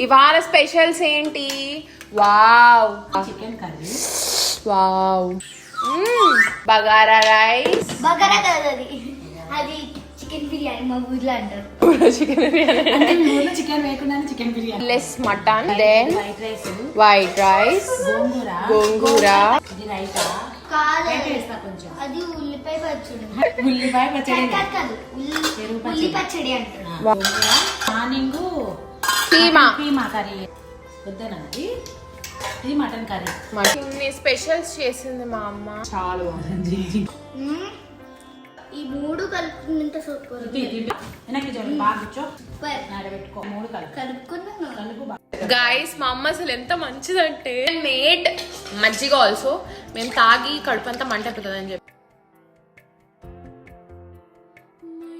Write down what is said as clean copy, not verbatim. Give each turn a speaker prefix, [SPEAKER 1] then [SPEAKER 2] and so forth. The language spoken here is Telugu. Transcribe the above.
[SPEAKER 1] ఇవాళ స్పెషల్స్ ఏంటి? Wow,
[SPEAKER 2] chicken curry,
[SPEAKER 1] wow, bagara rice.
[SPEAKER 3] Bagara కాదు అది చికెన్ బిర్యానీ మా ఊర్లో అంటారు.
[SPEAKER 1] చికెన్ బిర్యానీ,
[SPEAKER 2] చికెన్ వేయకుండా chicken biryani,
[SPEAKER 1] less mutton, then
[SPEAKER 2] white rice,
[SPEAKER 1] white rice, gongura,
[SPEAKER 2] ఇది రైతా
[SPEAKER 3] కాదు
[SPEAKER 2] వేస్తా కొంచెం,
[SPEAKER 3] అది ఉల్లిపాయ పచ్చడి.
[SPEAKER 2] ఉల్లిపాయ పచ్చడి
[SPEAKER 3] కాదు ఉల్లి పచ్చడి అంటారు.
[SPEAKER 2] మార్నింగ్ కీమా కర్రీ వద్దనా, ఇది మటన్ కర్రీ.
[SPEAKER 1] ఇన్ని స్పెషల్స్ చేసింది మా అమ్మ, చాలా బాగుంది.
[SPEAKER 3] ఈ మూడు కలుపుకున్నంత సూపర్.
[SPEAKER 2] వెనక్కి చూడండి, బాగా కూర్చో, పెట్టుకో, మూడు
[SPEAKER 3] కలుపుకున్నాను.
[SPEAKER 2] కలుపు.
[SPEAKER 1] గైస్ మా అమ్మ అసలు ఎంత మంచిదంటే మేడ్ మజ్జిగ ఆల్సో మేము తాగి కడుపు అంతా మంట అయిపోతుంది అని చెప్పి